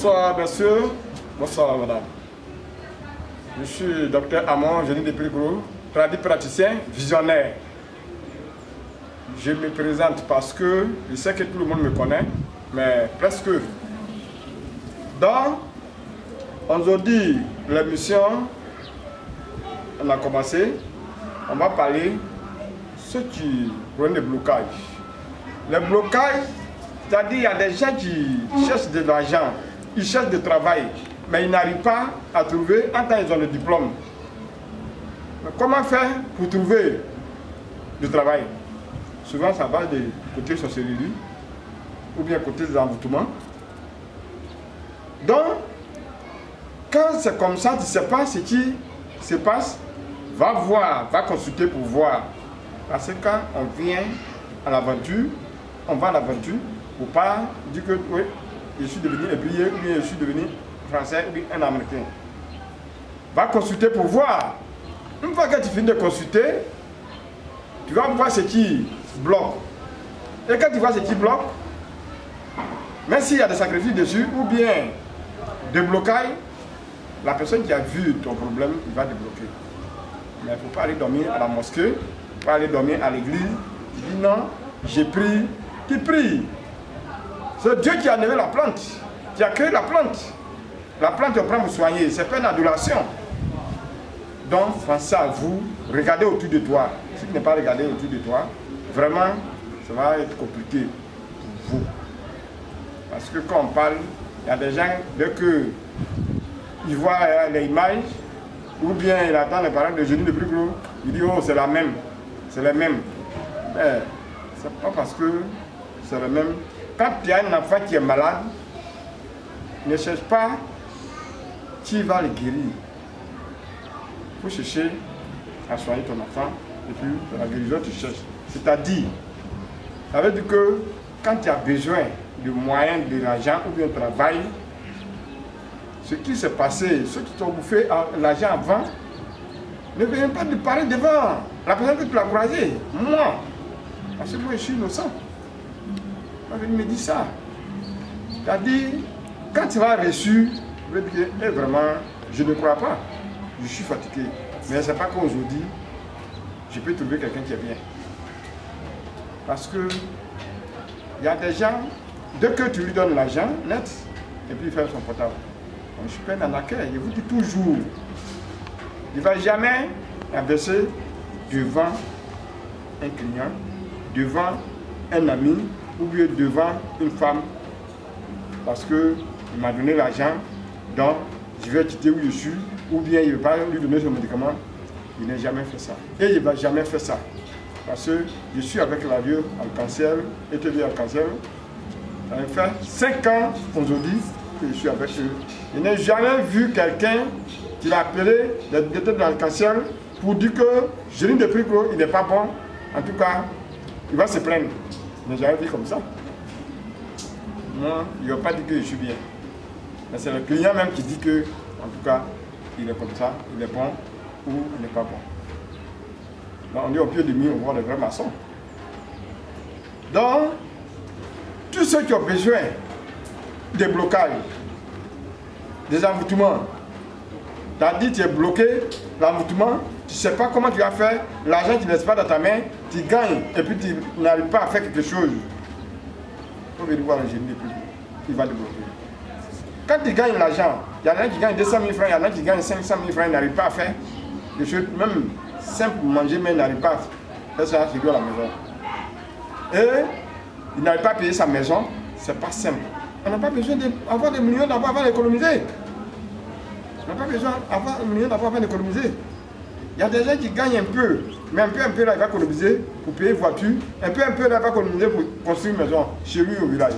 Bonsoir messieurs, bonsoir madame. Je suis docteur Amon, génie de Périgord, praticien, visionnaire. Je me présente parce que je sais que tout le monde me connaît, mais presque. Donc, aujourd'hui, l'émission, on a commencé, on va parler de ce qui prend le blocage. Le blocage, c'est-à-dire qu'il y a des gens qui cherchent de l'argent, ils cherchent du travail, mais ils n'arrivent pas à trouver en tant qu'ils ont le diplôme. Mais comment faire pour trouver du travail? Souvent, ça va de côté sorcellerie ou bien côté des envoûtements. Donc, quand c'est comme ça, tu ne sais pas ce qui se passe, va voir, va consulter pour voir. Parce que quand on vient à l'aventure, on va à l'aventure pour pas dire que oui, je suis devenu ébrié, ou bien je suis devenu français, ou bien un américain. Va consulter pour voir. Une fois que tu finis de consulter, tu vas voir ce qui bloque. Et quand tu vois ce qui bloque, même s'il y a des sacrifices dessus, ou bien des blocages, la personne qui a vu ton problème, il va débloquer. Mais il ne faut pas aller dormir à la mosquée, il ne faut pas aller dormir à l'église. Tu dis non, j'ai pris, tu pries. C'est Dieu qui a donné la plante, qui a créé la plante. La plante, on prend pour soigner, c'est pas une adoration. Donc, pensez à vous, regardez autour de toi. Si tu n'es pas regardé autour de toi, vraiment, ça va être compliqué pour vous. Parce que quand on parle, il y a des gens, dès qu'ils voient les images, ou bien il attend les parents de génie de Périgord, il dit oh c'est la même, c'est la même. Mais c'est pas parce que c'est la même. Quand il y a un enfant qui est malade, ne cherche pas qui va le guérir. Il faut chercher à soigner ton enfant et puis la guérison tu cherches. C'est-à-dire, ça veut dire que quand tu as besoin de moyens, de l'argent ou bien de travail, ce qui s'est passé, ceux qui t'ont bouffé l'argent avant, ne viennent pas de parler devant la personne que tu l'as croisée. Moi, parce que moi je suis innocent. Il me dit ça. C'est-à-dire, quand tu vas reçu, je vais dire, eh, vraiment, je ne crois pas. Je suis fatigué. Mais ce n'est pas qu'aujourd'hui, je peux trouver quelqu'un qui est bien. Parce que il y a des gens, dès que tu lui donnes l'argent, net, et puis il fait son portable. Je suis pas un arnaqueur, je vous dis toujours, il ne va jamais abaisser devant un client, devant un ami, ou bien devant une femme, parce qu'il m'a donné l'argent, donc je vais quitter où je suis, ou bien il ne va pas lui donner son médicament. Il n'a jamais fait ça. Et il ne va jamais faire ça. Parce que je suis avec la vieux Arc-en-Ciel, et te dis Arc-en-Ciel, ça fait 5 ans aujourd'hui que je suis avec eux. Je n'ai jamais vu quelqu'un qui l'a appelé le directeur de l'Arc-en-Ciel pour dire que génie de Périgord, il n'est pas bon. En tout cas, il va se plaindre. Je n'ai jamais vu comme ça. Moi, il ne va pas dire que je suis bien. Mais c'est le client même qui dit que, en tout cas, il est comme ça, il est bon ou il n'est pas bon. Donc, on est au pied de mur, on voit les vrais maçons. Donc, tous ceux qui ont besoin des blocages, des envoûtements, tu as dit que tu es bloqué, l'envoûtement, tu ne sais pas comment tu vas faire, l'argent qui ne laisse pas dans ta main, tu gagnes et puis tu n'arrives pas à faire quelque chose. Il faut venir voir le génie de Périgord, il va te bloquer. Quand tu gagnes l'argent, il y en a qui gagnent 200 000 francs, il y en a qui gagnent 500 000 francs, ils n'arrivent pas à faire des choses, même simple pour manger, mais ils n'arrivent pas à faire ça chez lui à la maison. Et il n'arrive pas à payer sa maison, c'est pas simple. On n'a pas besoin d'avoir des millions d'abord avant d'économiser. On n'a pas besoin d'avoir des millions d'abord avant d'économiser. Il y a des gens qui gagnent un peu, mais un peu là, il va économiser pour payer une voiture, un peu là, il va économiser pour construire une maison chez lui au village.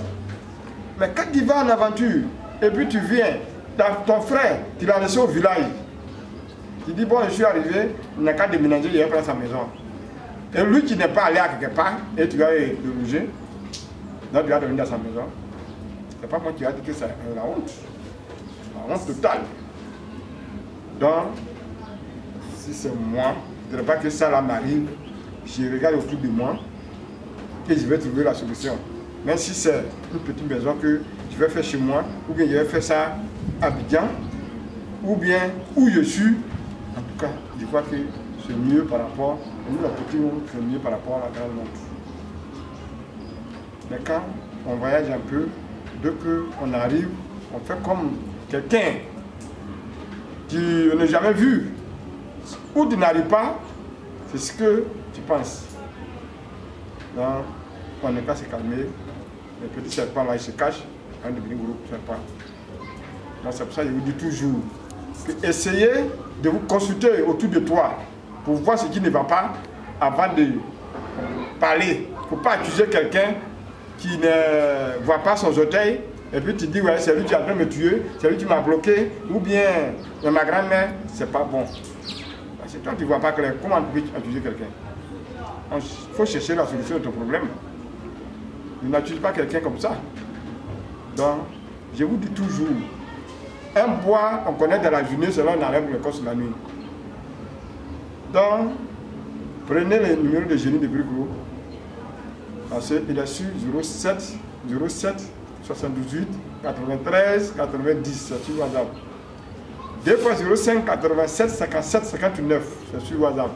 Mais quand tu vas en aventure, et puis tu viens, ton frère, tu l'as laissé au village, tu dis bon, je suis arrivé, il n'a qu'à déménager, il va prendre sa maison. Et lui qui n'est pas allé à quelque part, et tu vas le loger, donc tu vas devenir dans sa maison. C'est pas moi qui a dit que c'est la honte. La honte totale. Donc, si c'est moi, je ne veux pas que ça là m'arrive, je regarde autour de moi et je vais trouver la solution. Même si c'est une petite maison que je vais faire chez moi, ou bien je vais faire ça à Abidjan, ou bien où je suis. En tout cas, je crois que c'est mieux par rapport, nous la petite monde, c'est mieux par rapport à la grande monde. Mais quand on voyage un peu, dès qu'on arrive, on fait comme quelqu'un qui n'a jamais vu, ou tu n'arrives pas, c'est ce que tu penses. Donc, on n'est pas se calmer, les petits serpents là, ils se cachent, on devient gros serpent. Donc c'est pour ça que je vous dis toujours, que essayez de vous consulter autour de toi, pour voir ce qui ne va pas, avant de parler. Il ne faut pas accuser quelqu'un qui ne voit pas son orteil, et puis tu dis, ouais, c'est lui qui est en train de me tuer, c'est lui qui m'a bloqué, ou bien ma grand-mère, c'est pas bon. Parce que toi, tu ne vois pas clair, comment tu peux accuser quelqu'un? Il faut chercher la solution de ton problème. Ne n'accuse pas quelqu'un comme ça. Donc, je vous dis toujours, un bois, on connaît dans la journée, cela on enlève le corps la nuit. Donc, prenez le numéro de génie de Briclo. Parce qu'il est sur 07 78 93 90, c'est sur WhatsApp. Deux fois 05 87 57 59, c'est sur WhatsApp.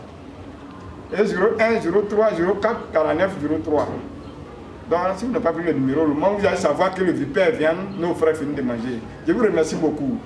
Et 01 03 04 49 03. Donc, si vous n'avez pas pris le numéro, le moment où vous allez savoir que le vipère vient, nos frères finissent de manger. Je vous remercie beaucoup.